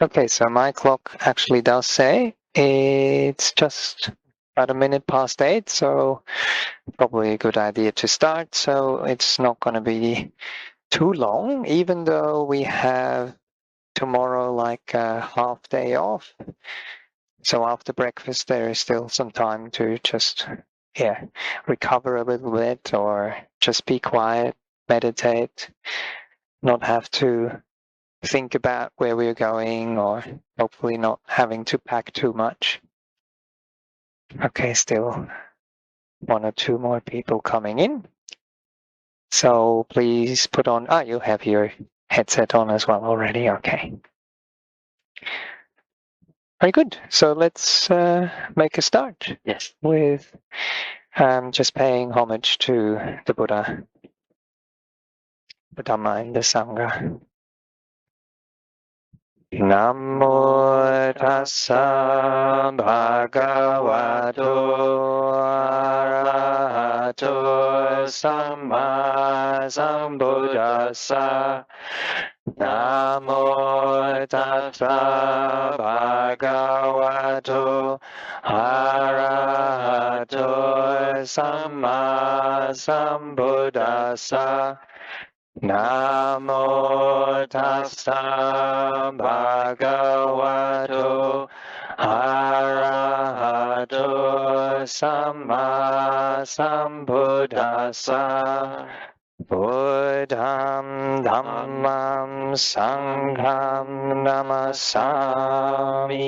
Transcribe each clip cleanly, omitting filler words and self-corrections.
Okay, so my clock actually does say it's just about a minute past 8, so probably a good idea to start. So it's not going to be too long, even though we have tomorrow like a half day off. So after breakfast, there is still some time to just, recover a little bit or just be quiet, meditate, not have to think about where we're going, or hopefully not having to pack too much. Okay, still 1 or 2 more people coming in. So please put on, you have your headset on as well already. Okay. Very good. So let's make a start. Yes. With just paying homage to the Buddha, the Dhamma, and the Sangha. Namo tassa bhagavato arahato samma sambuddhassa. Namo tassa bhagavato arahato samma sambuddhassa. Namo tassa bhagavato arahato samma sambuddhassa. Buddham dhammam sangham namasami.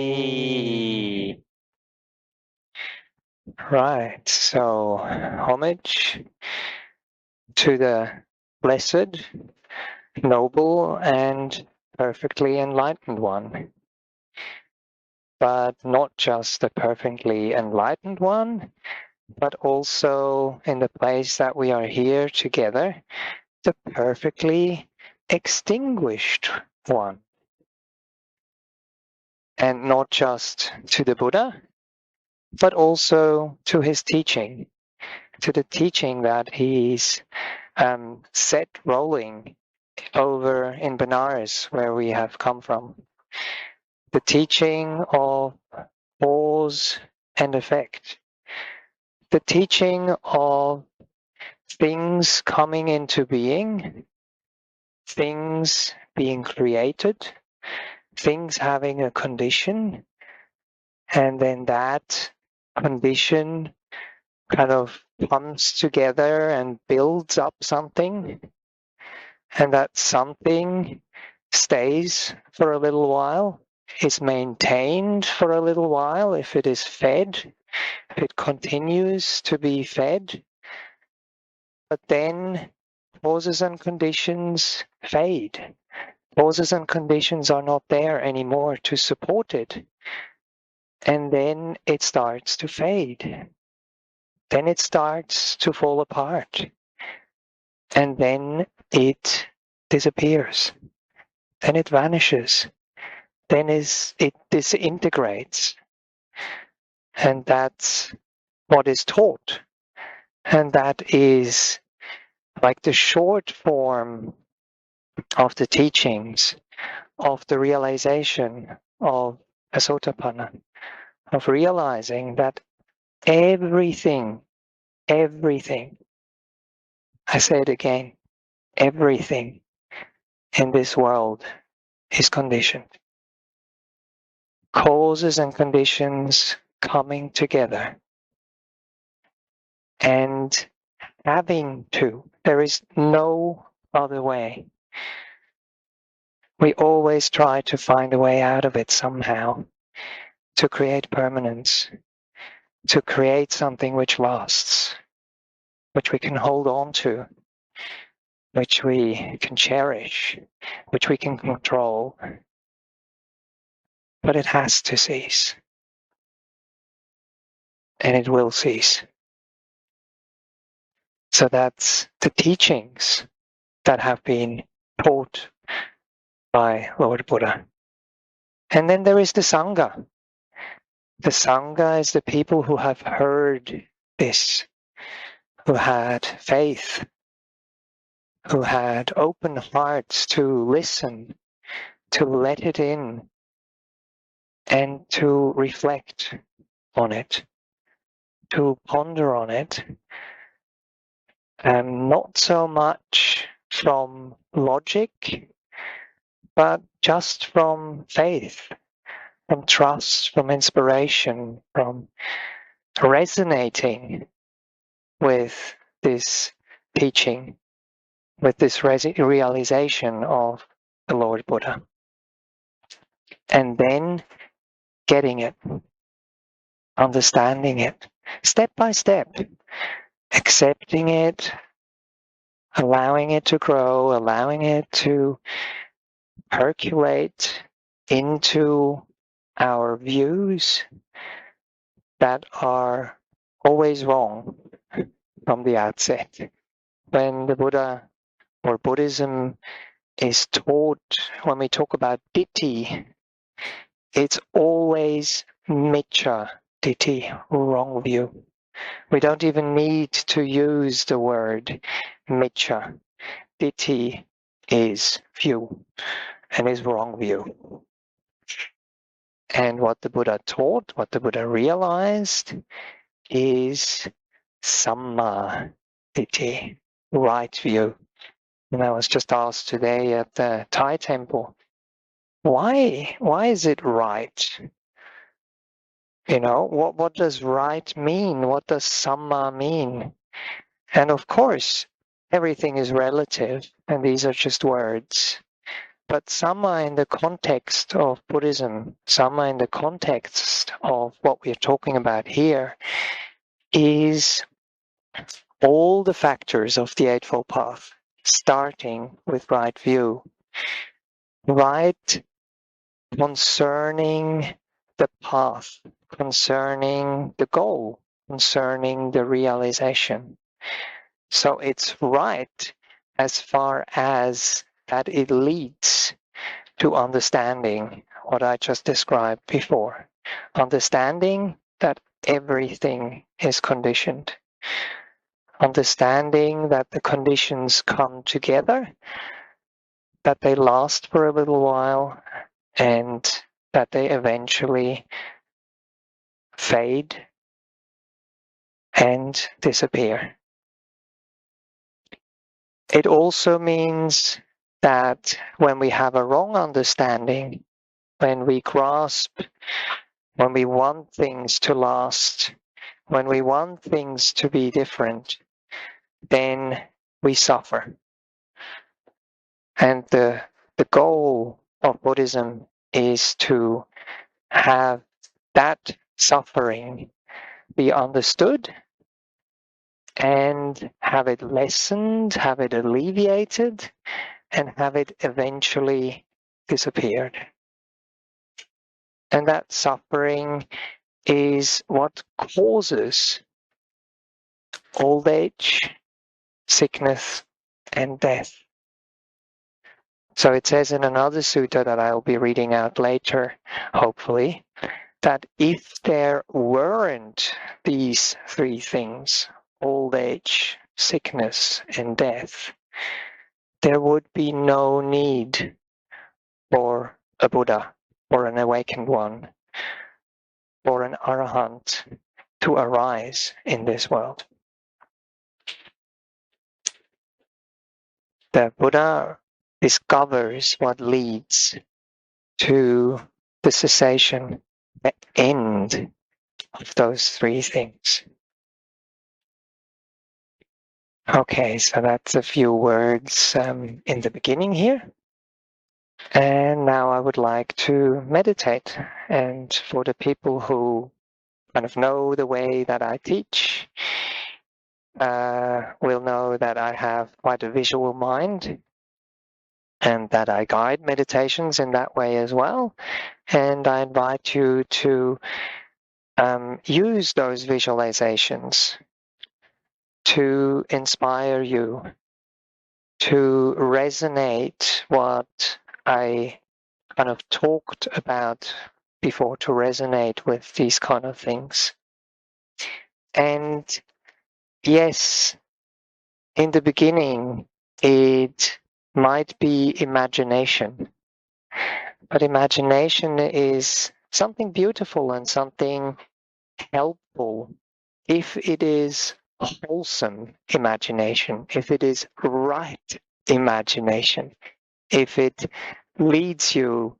Right, so homage to the blessed, noble, and perfectly enlightened one. But not just the perfectly enlightened one, but also in the place that we are here together, the perfectly extinguished one. And not just to the Buddha, but also to his teaching, to the teaching that he's set rolling over in Benares, where we have come from. The teaching of cause and effect. The teaching of things coming into being, things being created, things having a condition, and then that condition kind of comes together and builds up something, and that something stays for a little while, is maintained for a little while if it is fed, if it continues to be fed, but then causes and conditions fade. Causes and conditions are not there anymore to support it. And then it starts to fade. Then it starts to fall apart. And then it disappears. Then it vanishes. Then it disintegrates. And that's what is taught. And that is like the short form of the teachings, of the realization of a Sotapanna, of realizing that everything, I say it again, everything in this world is conditioned. Causes and conditions coming together and having to. There is no other way. We always try to find a way out of it somehow, to create permanence, to create something which lasts, which we can hold on to, which we can cherish, which we can control. But it has to cease. And it will cease. So that's the teachings that have been taught by Lord Buddha. And then there is the Sangha. The Sangha is the people who have heard this, who had faith, who had open hearts to listen, to let it in, and to reflect on it, to ponder on it, and not so much from logic, but just from faith, from trust, from inspiration, from resonating with this teaching, with this realization of the Lord Buddha. And then getting it, understanding it, step by step, accepting it, allowing it to grow, allowing it to percolate into our views that are always wrong from the outset. When the Buddha or Buddhism is taught, when we talk about Ditthi, it's always Miccha Ditthi, wrong view. We don't even need to use the word Miccha. Ditthi is view and is wrong view. And what the Buddha taught, what the Buddha realized is Samma Ditthi, right view. And I was just asked today at the Thai temple, why is it right? You know, what does right mean? What does Samma mean? And of course, everything is relative, and these are just words. But Samma in the context of Buddhism, Samma in the context of what we're talking about here, is all the factors of the Eightfold Path, starting with right view. Right concerning the path, concerning the goal, concerning the realization. So it's right as far as that it leads to understanding what I just described before. Understanding that everything is conditioned. Understanding that the conditions come together, that they last for a little while, and that they eventually fade and disappear. It also means that when we have a wrong understanding, when we grasp, when we want things to last, when we want things to be different, then we suffer. And the goal of Buddhism is to have that suffering be understood and have it lessened, have it alleviated, and have it eventually disappeared. And that suffering is what causes old age, sickness, and death. So it says in another sutta that I'll be reading out later, hopefully, that if there weren't these three things, old age, sickness, and death, there would be no need for a Buddha, or an awakened one, or an Arahant to arise in this world. The Buddha discovers what leads to the cessation, the end of those three things. Okay, so that's a few words in the beginning here. And now I would like to meditate. And for the people who kind of know the way that I teach, will know that I have quite a visual mind and that I guide meditations in that way as well. And I invite you to use those visualizations to inspire you, to resonate what I kind of talked about before, to resonate with these kind of things. And yes, in the beginning, it might be imagination, but imagination is something beautiful and something helpful if it is wholesome imagination, if it is right imagination, if it leads you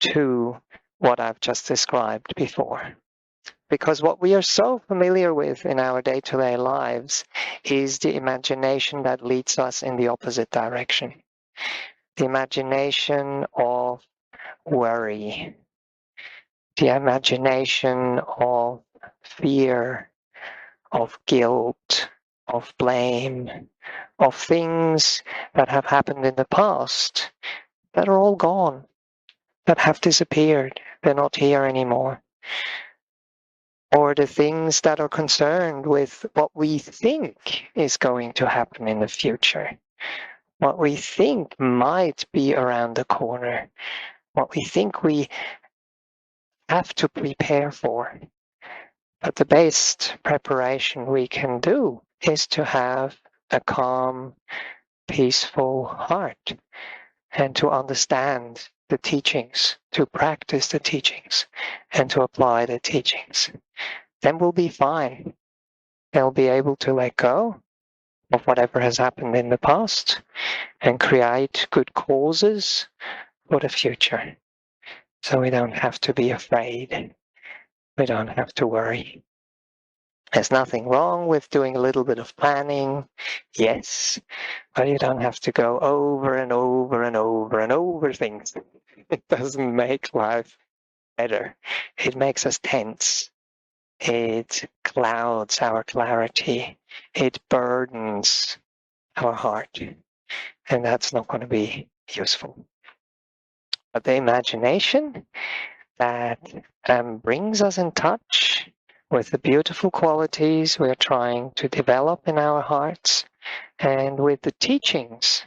to what I've just described before. Because what we are so familiar with in our day-to-day lives is the imagination that leads us in the opposite direction. The imagination of worry, the imagination of fear, of guilt, of blame, of things that have happened in the past that are all gone, that have disappeared. They're not here anymore. Or the things that are concerned with what we think is going to happen in the future, what we think might be around the corner, what we think we have to prepare for. But the best preparation we can do is to have a calm, peaceful heart and to understand the teachings, to practice the teachings, and to apply the teachings. Then we'll be fine. They'll be able to let go of whatever has happened in the past and create good causes for the future. So we don't have to be afraid. We don't have to worry. There's nothing wrong with doing a little bit of planning, yes, but you don't have to go over and over and over and over things. It doesn't make life better. It makes us tense. It clouds our clarity. It burdens our heart. And that's not going to be useful. But the imagination that brings us in touch with the beautiful qualities we're trying to develop in our hearts and with the teachings,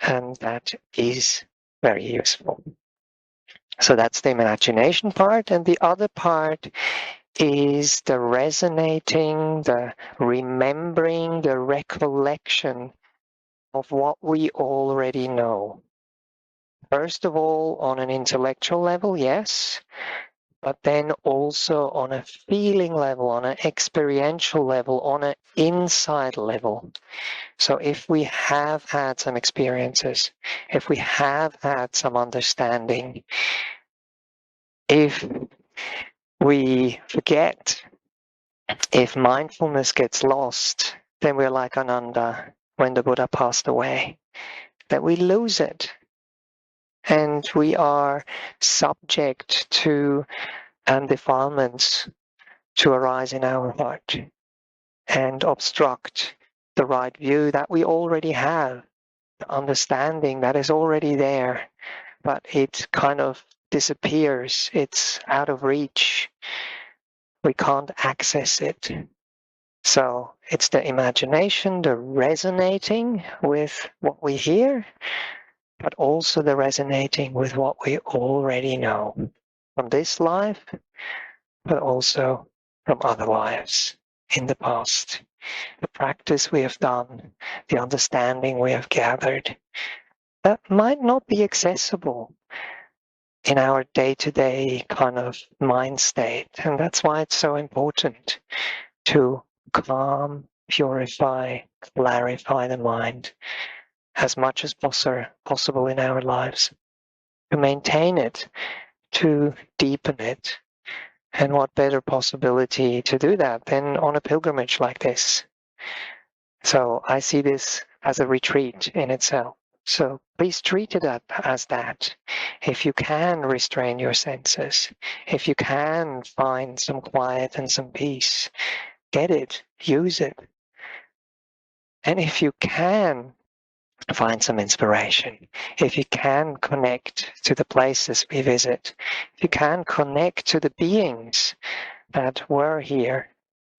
and that is very useful. So that's the imagination part, and the other part is the resonating, the remembering, the recollection of what we already know. First of all, on an intellectual level, yes, but then also on a feeling level, on an experiential level, on an inside level. So if we have had some experiences, if we have had some understanding, if we forget, if mindfulness gets lost, then we're like Ananda when the Buddha passed away, that we lose it. And we are subject to defilements to arise in our heart and obstruct the right view that we already have, the understanding that is already there, but it kind of disappears. It's out of reach. We can't access it. So it's the imagination, the resonating with what we hear, but also the resonating with what we already know from this life, but also from other lives in the past. The practice we have done, the understanding we have gathered, that might not be accessible in our day-to-day kind of mind state. And that's why it's so important to calm, purify, clarify the mind as much as possible in our lives, to maintain it, to deepen it. And what better possibility to do that than on a pilgrimage like this? So I see this as a retreat in itself. So please treat it as that. If you can restrain your senses, if you can find some quiet and some peace, get it, use it. And if you can find some inspiration, if you can connect to the places we visit, if you can connect to the beings that were here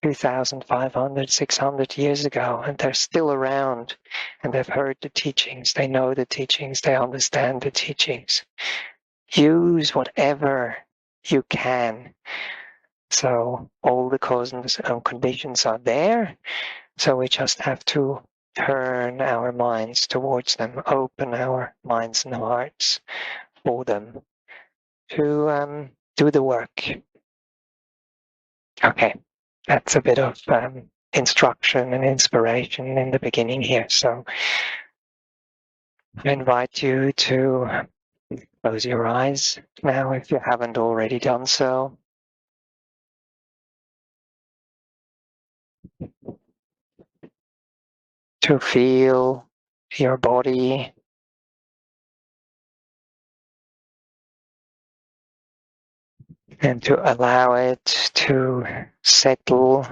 2,500, 600 years ago, and they're still around, and they've heard the teachings, they know the teachings, they understand the teachings. Use whatever you can. So all the causes and conditions are there, so we just have to turn our minds towards them, open our minds and hearts for them to do the work. Okay, that's a bit of instruction and inspiration in the beginning here. So I invite you to close your eyes now if you haven't already done so. To feel your body and to allow it to settle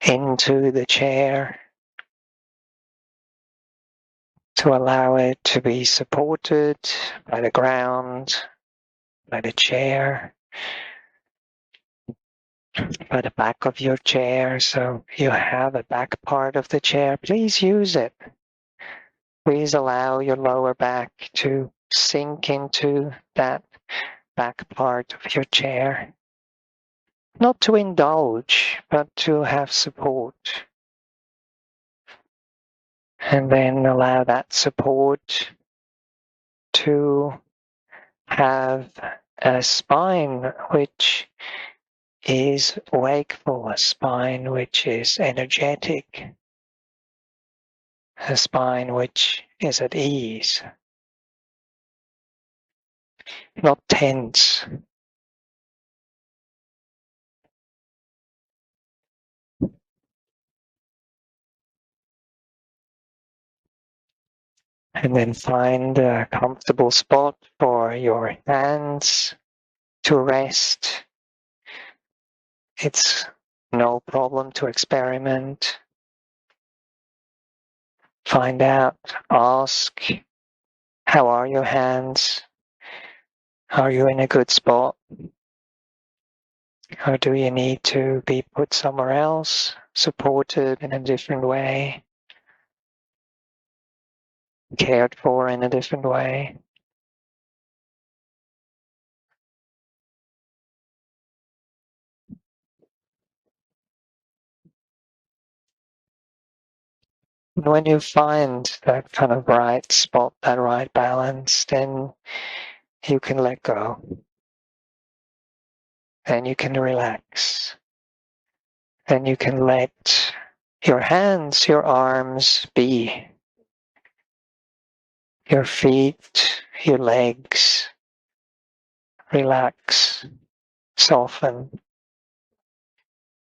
into the chair, to allow it to be supported by the ground, by the chair, by the back of your chair. So you have a back part of the chair. Please use it. Please allow your lower back to sink into that back part of your chair. Not to indulge, but to have support. And then allow that support to have a spine which is wakeful, a spine which is energetic, a spine which is at ease, not tense. And then find a comfortable spot for your hands to rest. It's no problem to experiment. Find out, ask, how are your hands? Are you in a good spot? Or do you need to be put somewhere else, supported in a different way, cared for in a different way? And when you find that kind of right spot, that right balance, then you can let go. Then you can relax. Then you can let your hands, your arms be. Your feet, your legs, relax, soften,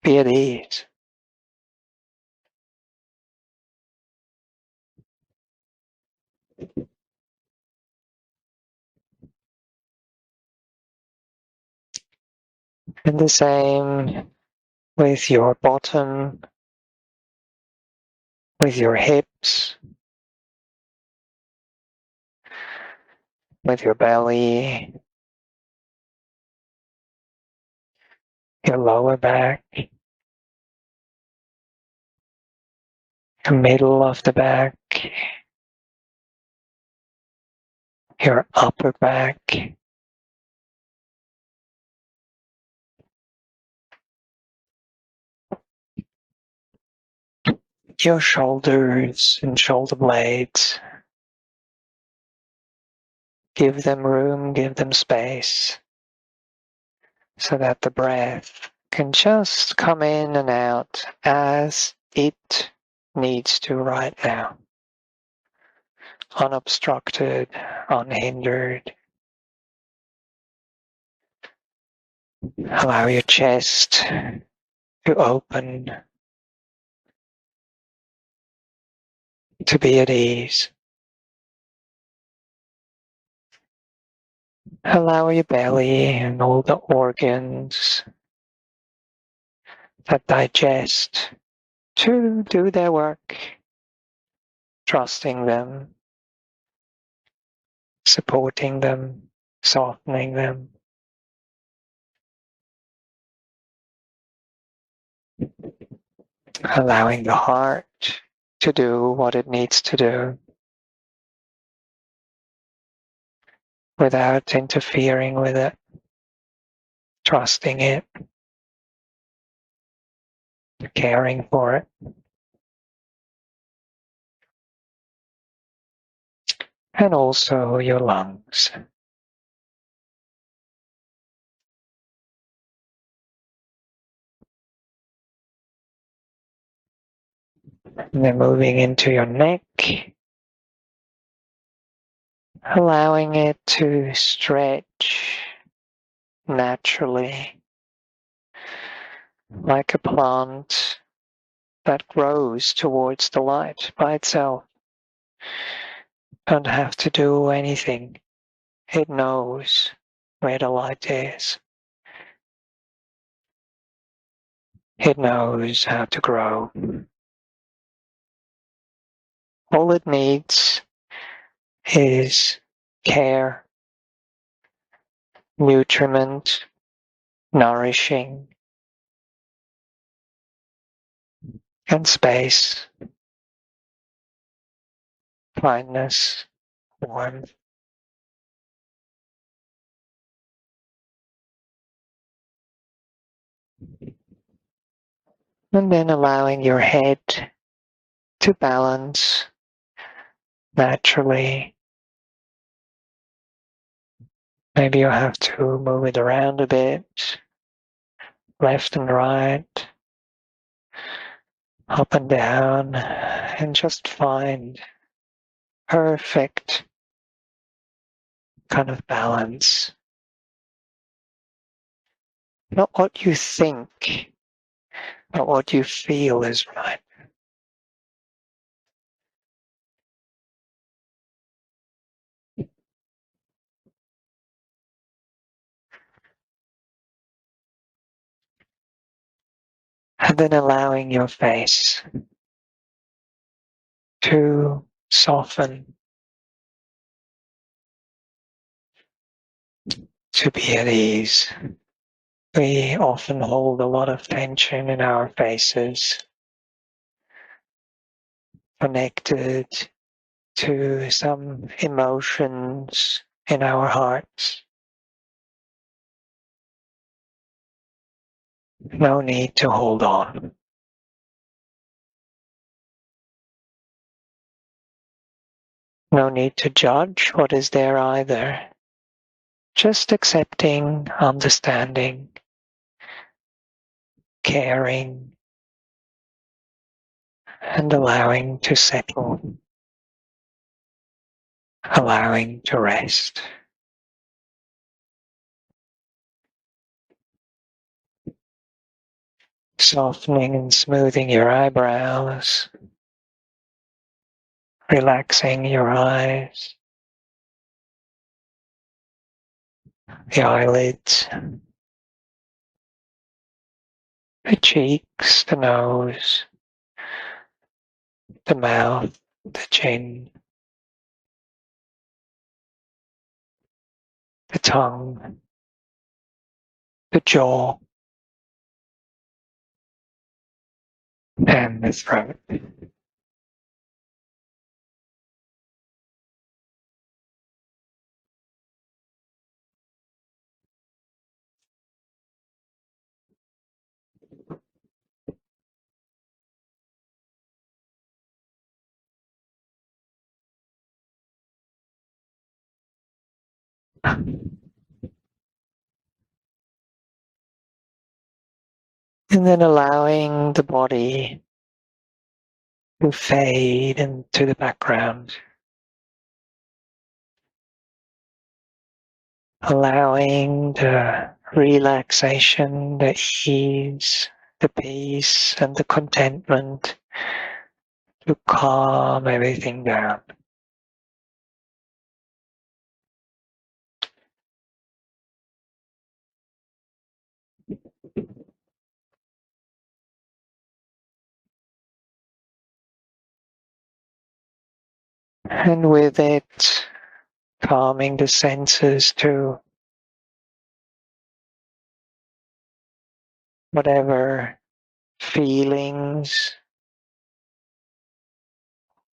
be at ease. And the same with your bottom, with your hips, with your belly, your lower back, the middle of the back, your upper back, your shoulders and shoulder blades. Give them room, give them space, so that the breath can just come in and out as it needs to right now. Unobstructed, unhindered. Allow your chest to open, to be at ease. Allow your belly and all the organs that digest to do their work, trusting them, supporting them, softening them. Allowing the heart to do what it needs to do without interfering with it, trusting it, caring for it. And also your lungs. And then moving into your neck, allowing it to stretch naturally, like a plant that grows towards the light by itself. Don't have to do anything. It knows where the light is. It knows how to grow. All it needs is care, nutriment, nourishing, and space, kindness, warmth. And then allowing your head to balance naturally. Maybe you have to move it around a bit, left and right, up and down, and just find perfect kind of balance. Not what you think, but what you feel is right. And then allowing your face to soften, to be at ease. We often hold a lot of tension in our faces, connected to some emotions in our hearts. No need to hold on. No need to judge what is there either. Just accepting, understanding, caring, and allowing to settle, allowing to rest. Softening and smoothing your eyebrows, relaxing your eyes, the eyelids, the cheeks, the nose, the mouth, the chin, the tongue, the jaw, and the throat. And then allowing the body to fade into the background. Allowing the relaxation, the ease, the peace, and the contentment to calm everything down. And with it, calming the senses to whatever feelings,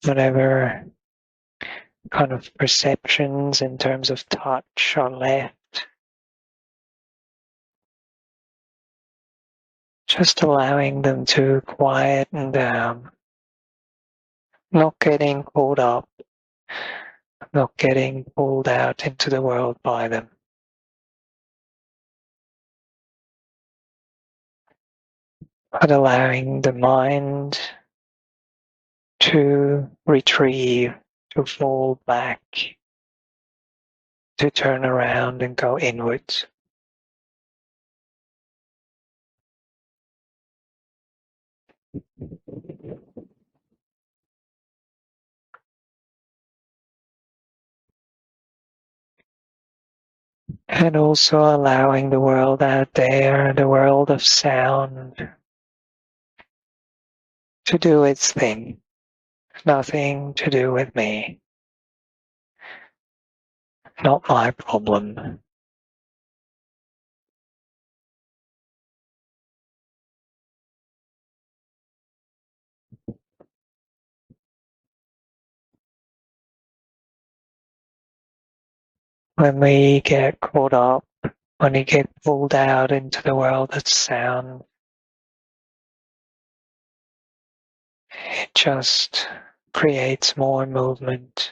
whatever kind of perceptions in terms of touch are left. Just allowing them to quieten down, not getting caught up, not getting pulled out into the world by them. But allowing the mind to retrieve, to fall back, to turn around and go inwards. And also allowing the world out there, the world of sound, to do its thing. Nothing to do with me. Not my problem. When we get caught up, when we get pulled out into the world of sound, it just creates more movement,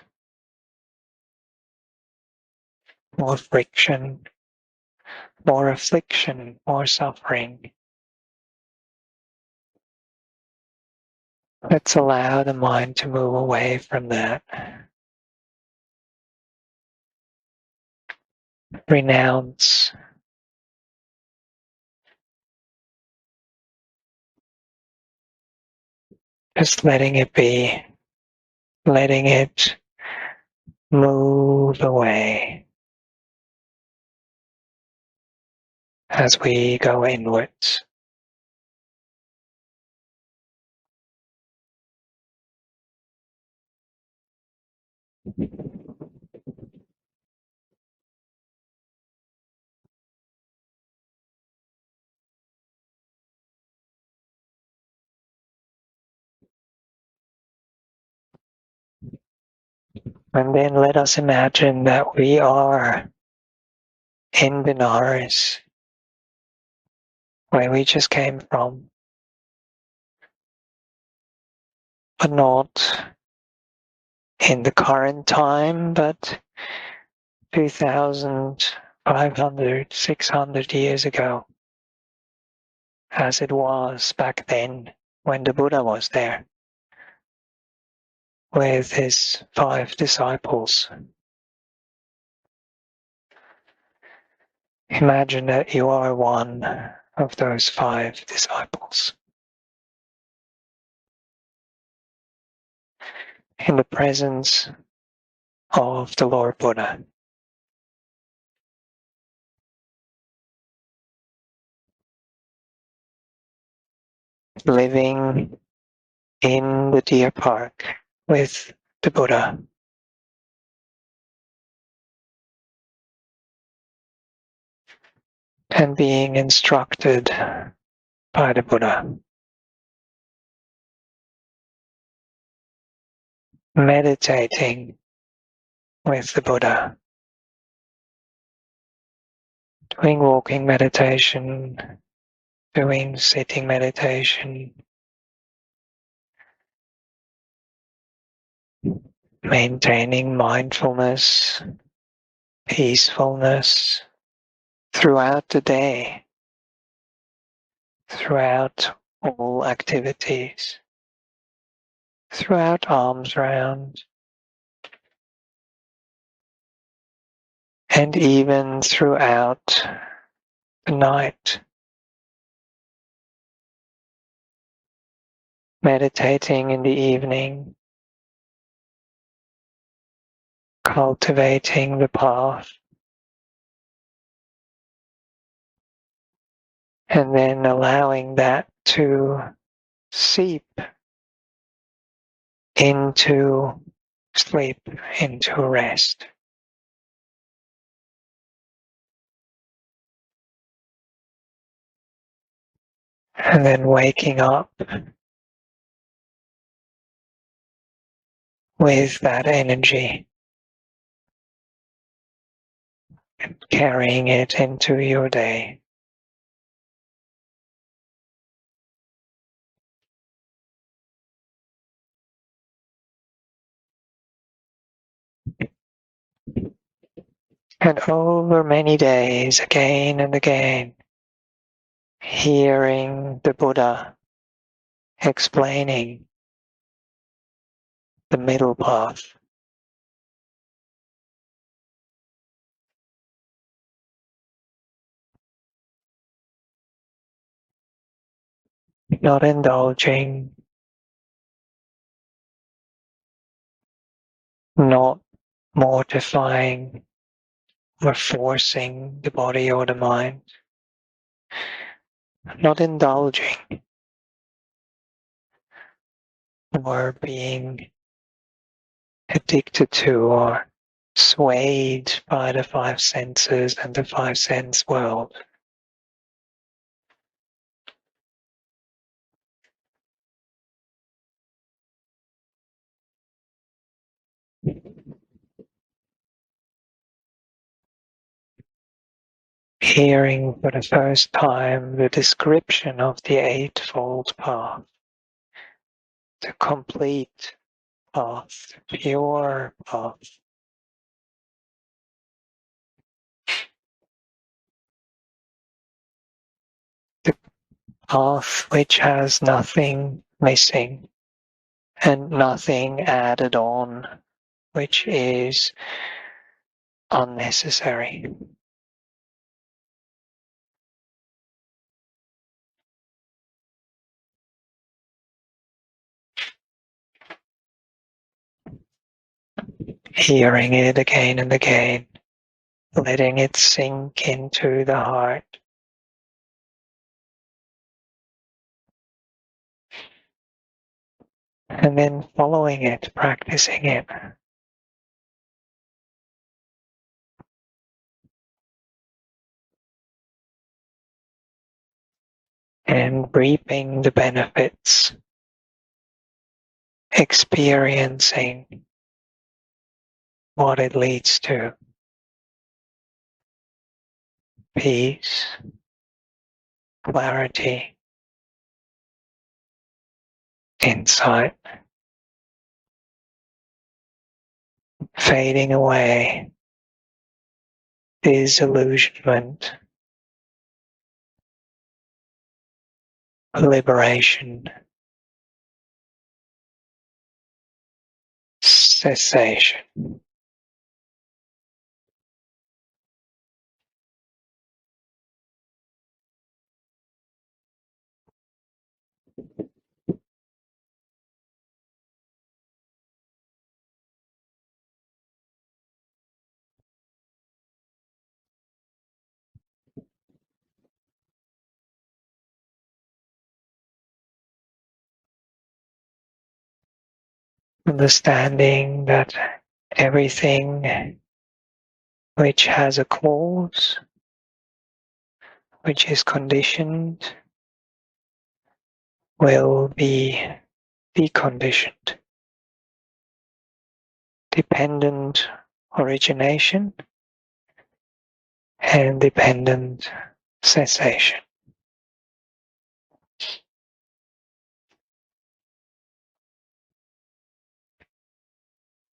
more friction, more affliction, more suffering. Let's allow the mind to move away from that. Renounce. Just letting it be, letting it move away as we go inwards. And then let us imagine that we are in Benares, where we just came from, but not in the current time, but 2,500, 600 years ago, as it was back then when the Buddha was there with his 5 disciples. Imagine that you are one of those 5 disciples. In the presence of the Lord Buddha. Living in the deer park with the Buddha. And being instructed by the Buddha. Meditating with the Buddha. Doing walking meditation, doing sitting meditation, maintaining mindfulness, peacefulness throughout the day, throughout all activities, throughout arms round, and even throughout the night. Meditating in the evening, cultivating the path, and then allowing that to seep into sleep, into rest. And then waking up with that energy, and carrying it into your day. And over many days, again and again, hearing the Buddha explaining the middle path. Not indulging, not mortifying or forcing the body or the mind, not indulging or being addicted to or swayed by the five senses and the five sense world. Hearing for the first time the description of the Eightfold Path, the complete path, pure path. The path which has nothing missing and nothing added on, which is unnecessary. Hearing it again and again, letting it sink into the heart. And then following it, practicing it. And reaping the benefits, experiencing what it leads to. Peace, clarity, insight, fading away, disillusionment, liberation, cessation. Understanding that everything which has a cause, which is conditioned, will be deconditioned. Dependent origination and dependent cessation.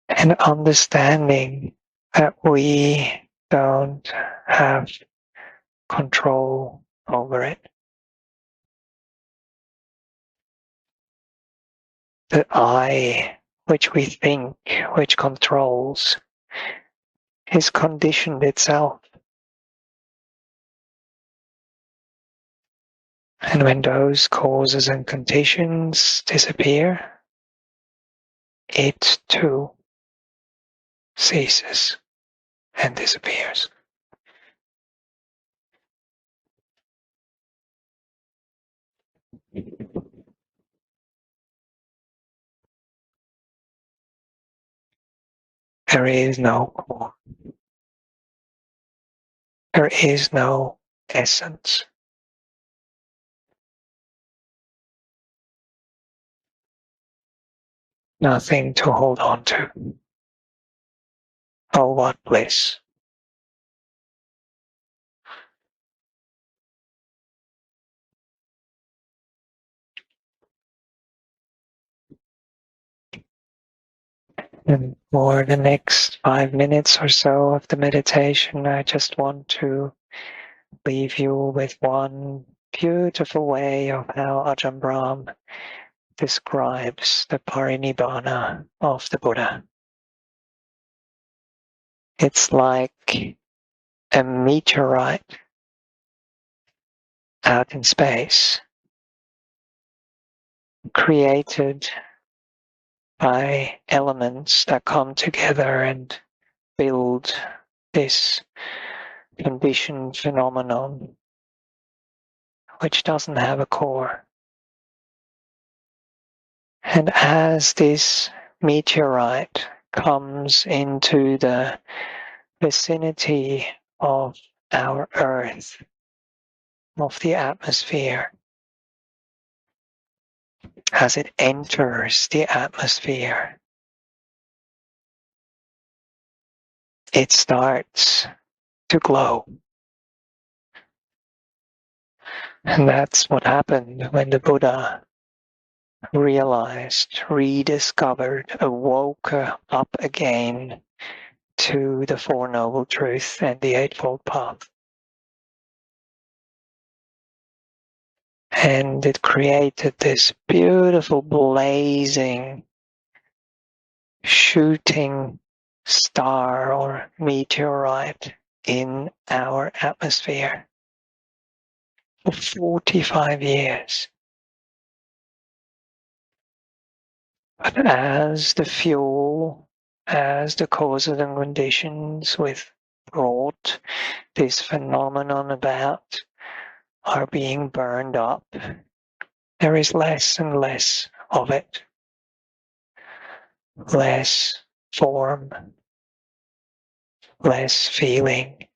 And understanding that we don't have control over it. The I, which we think, which controls, is conditioned itself. And when those causes and conditions disappear, it too ceases and disappears. There is no core. There is no essence. Nothing to hold on to. Oh, what bliss. And for the next 5 minutes or so of the meditation, I just want to leave you with one beautiful way of how Ajahn Brahm describes the parinibbana of the Buddha. It's like a meteorite out in space, created by elements that come together and build this conditioned phenomenon which doesn't have a core. And as this meteorite comes into the vicinity of our Earth, of the atmosphere, as it enters the atmosphere, it starts to glow. And that's what happened when the Buddha realized, rediscovered, awoke up again to the Four Noble Truths and the Eightfold Path. And it created this beautiful, blazing, shooting star or meteorite in our atmosphere for 45 years. But as the fuel, as the causes and conditions which brought this phenomenon about are being burned up, there is less and less of it. Less form, less feeling,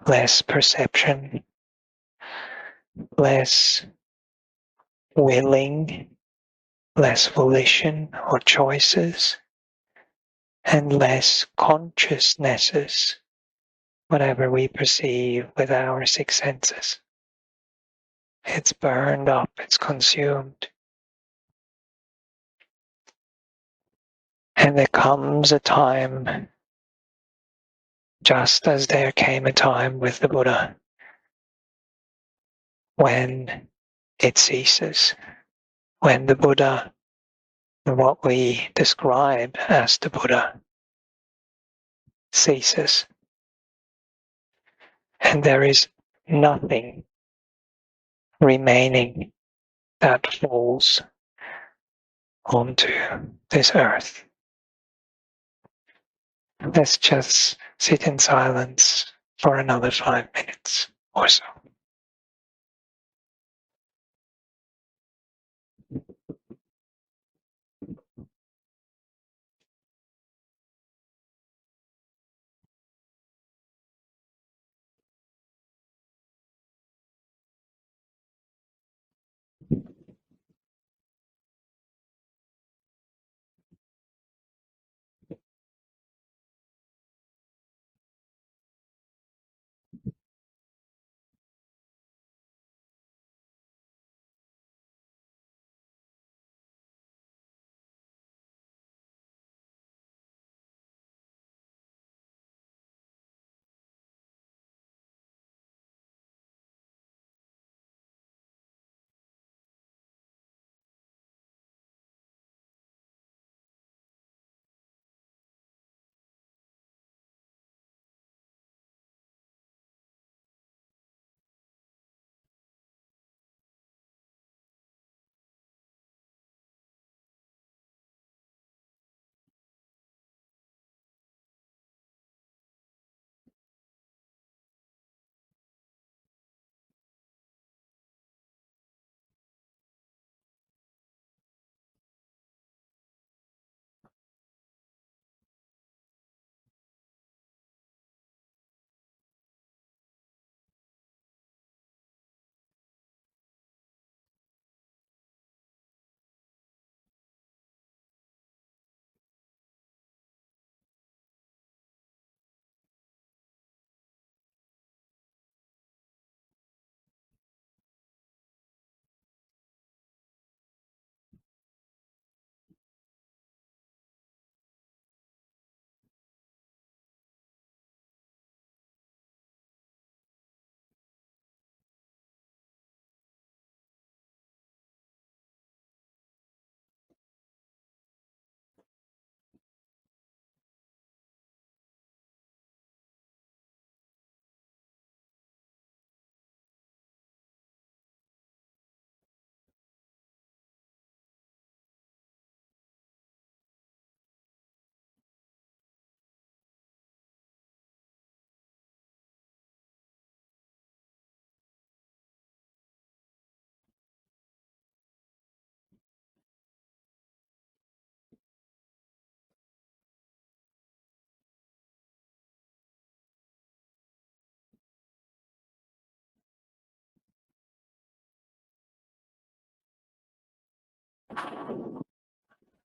less perception, less willing, less volition or choices, and less consciousnesses, whatever we perceive with our six senses. It's burned up, it's consumed. And there comes a time, just as there came a time with the Buddha, when it ceases, when the Buddha, what we describe as the Buddha, ceases. And there is nothing remaining that falls onto this earth. Let's just sit in silence for another 5 minutes or so.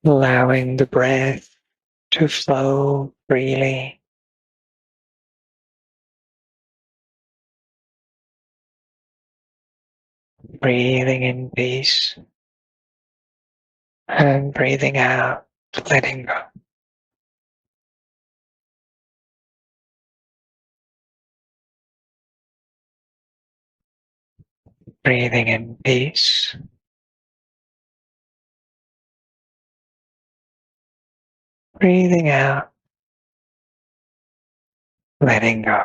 allowing the breath to flow freely. Breathing in peace and breathing out, letting go. Breathing in peace. Breathing out, letting go.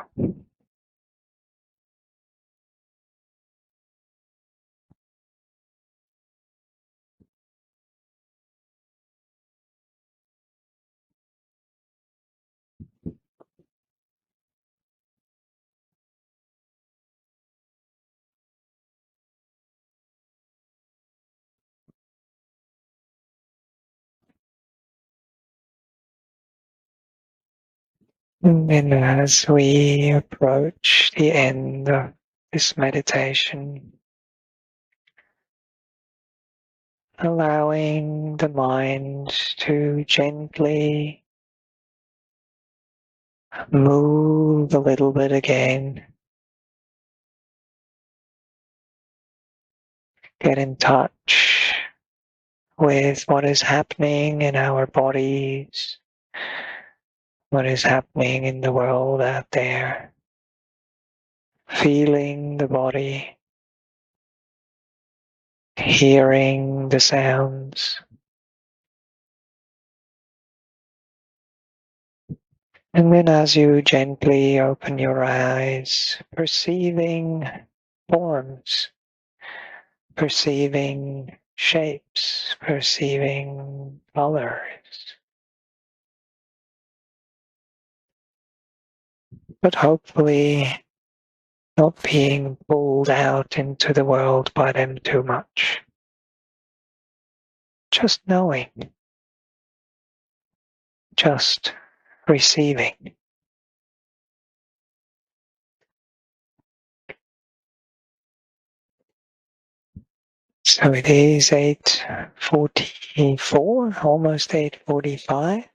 And then as we approach the end of this meditation, allowing the mind to gently move a little bit again, get in touch with what is happening in our bodies, what is happening in the world out there, feeling the body, hearing the sounds. And then as you gently open your eyes, perceiving forms, perceiving shapes, perceiving colors, but hopefully not being pulled out into the world by them too much. Just knowing, just receiving. So it is 8:44, almost 8:45.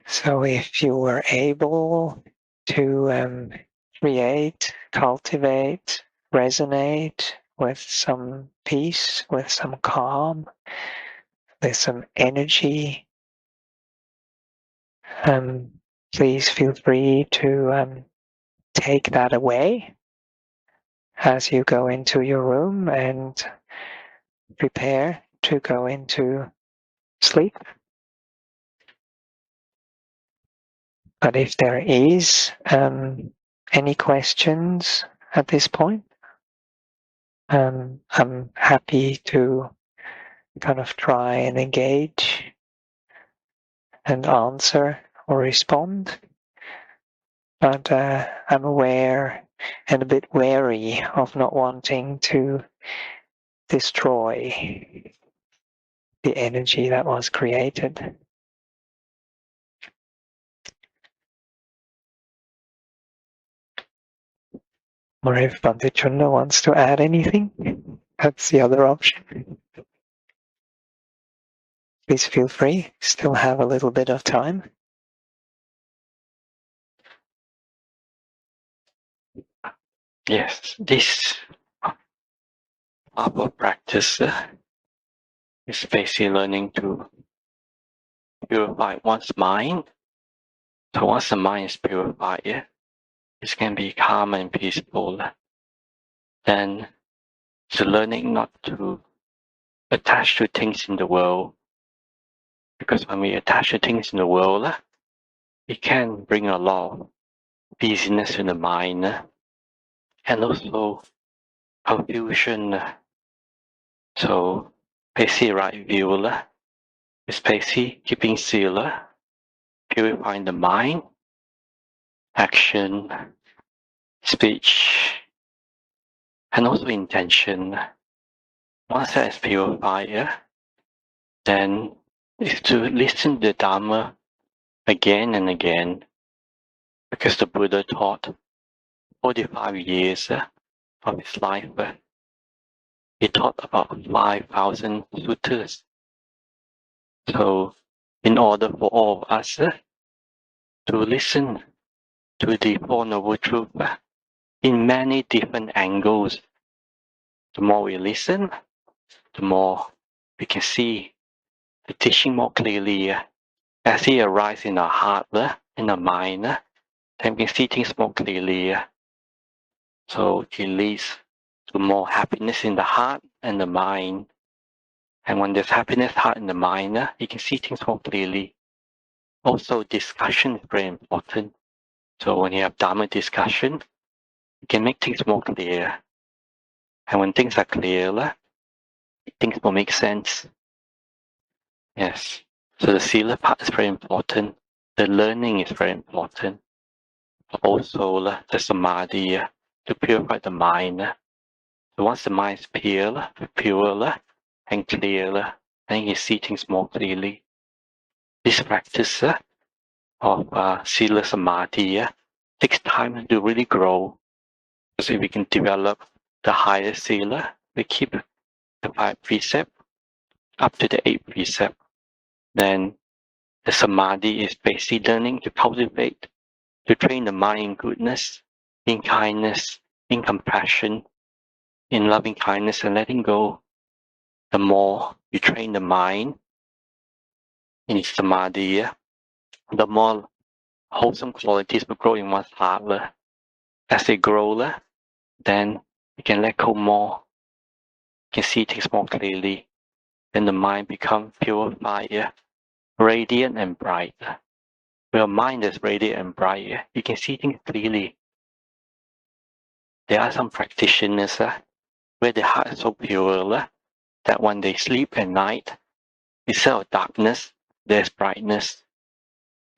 So if you were able to create, cultivate, resonate with some peace, with some calm, with some energy, please feel free to take that away as you go into your room and prepare to go into sleep. But if there is any questions at this point, I'm happy to kind of try and engage and answer or respond. But I'm aware and a bit wary of not wanting to destroy the energy that was created. Or if Bhante Cunda wants to add anything, that's the other option. Please feel free, still have a little bit of time. Yes, this our practice is basically learning to purify one's mind. So once the mind is purified, it can be calm and peaceful. Then it's learning not to attach to things in the world. Because when we attach to things in the world, it can bring a lot of busyness in the mind and also confusion. So basically right view is basically keeping still, purifying the mind, action, speech, and also intention. Once that is purified, then is to listen to the Dhamma again and again, because the Buddha taught 45 years of his life he taught about 5,000 suttas. So in order for all of us to listen to the Four Noble Truths in many different angles, the more we listen, the more we can see the teaching more clearly. As he arises in our heart, in our mind, then we can see things more clearly. So it leads to more happiness in the heart and the mind. And when there's happiness, heart, and the mind, you can see things more clearly. Also, discussion is very important. So when you have Dhamma discussion, you can make things more clear. And when things are clear, things will make sense. Yes. So the Sila part is very important. The learning is very important. But also the Samadhi to purify the mind. So once the mind is pure and clear, then you see things more clearly. This practice of Sila Samadhi takes time to really grow. So if we can develop the higher Sila, we keep the 5 precepts up to the 8 precepts. Then the Samadhi is basically learning to cultivate, to train the mind in goodness, in kindness, in compassion, in loving kindness and letting go. The more you train the mind in Samadhi, the more wholesome qualities will grow in one's heart. As they grow, then you can let go more, you can see things more clearly. Then the mind becomes purified, radiant and bright. When your mind is radiant and bright, you can see things clearly. There are some practitioners where the heart is so pure that when they sleep at night, instead of darkness, there's brightness.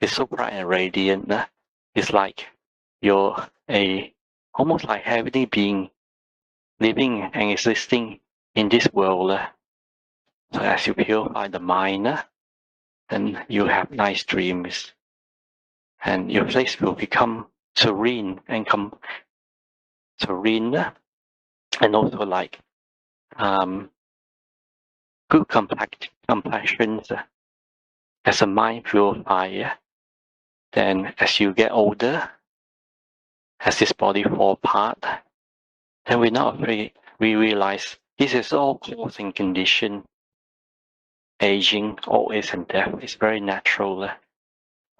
It's so bright and radiant. It's like you're almost like heavenly being living and existing in this world. So as you purify the mind, then you have nice dreams, and your place will become serene and serene, and also like good complexions. As a mind purifies, then as you get older, as this body falls apart, then we're not afraid. We realize this is all cause and condition. Aging, old age, and death is very natural.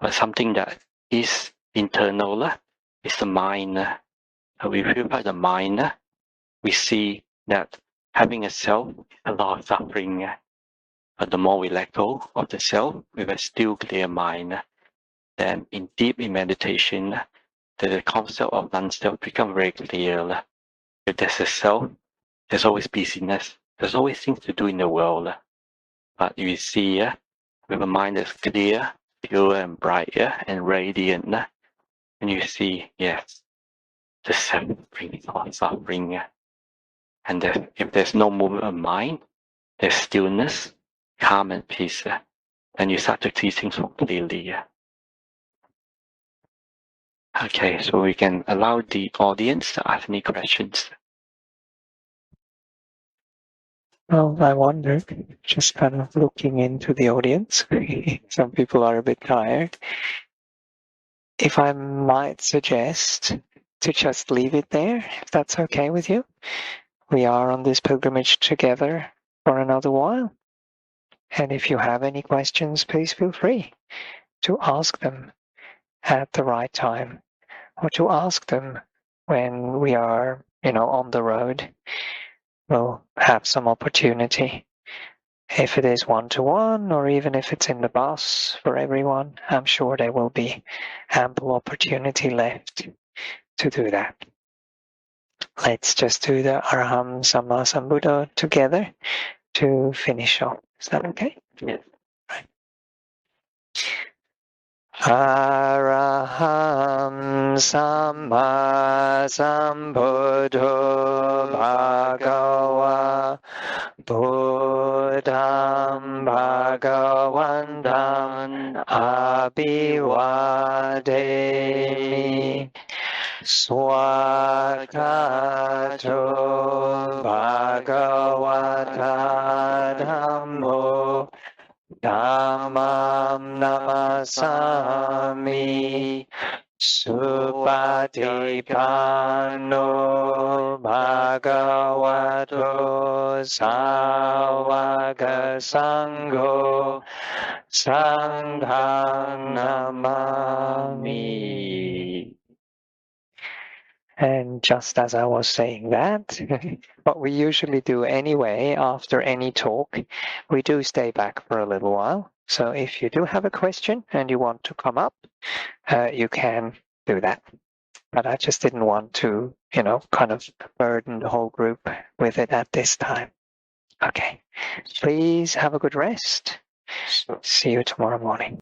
But something that is internal is the mind. We purify the mind. We see that having a self is a lot of suffering. But the more we let go of the self with a still clear mind, then in meditation, the concept of non-self becomes very clear. If there's a self, there's always busyness. There's always things to do in the world. But you see, with a mind that's clear, pure and bright and radiant, and you see, yes, the self brings on suffering. And if there's no movement of mind, there's stillness, calm and peace. Then you start to see things more clearly. Okay, so we can allow the audience to ask any questions. Well, I wonder, just kind of looking into the audience, some people are a bit tired. If I might suggest to just leave it there, if that's okay with you. We are on this pilgrimage together for another while. And if you have any questions, please feel free to ask them at the right time, or to ask them when we are, on the road. We'll have some opportunity. If it is one-to-one, or even if it's in the bus for everyone, I'm sure there will be ample opportunity left to do that. Let's just do the Araham Samma Sambuddha together to finish off. Is that okay? Yes. Right. Araham Samma Sambuddho Bhagava Buddham Bhagavantam Abhivademi Swakato Bhagavata Dhammo Dhammam Namasami Supatipanno Bhagavato Sāvaka Sangho Sangham Namami. And just as I was saying that, what we usually do anyway after any talk, we do stay back for a little while. So if you do have a question and you want to come up, you can do that. But I just didn't want to, kind of burden the whole group with it at this time. Okay. Please have a good rest. See you tomorrow morning.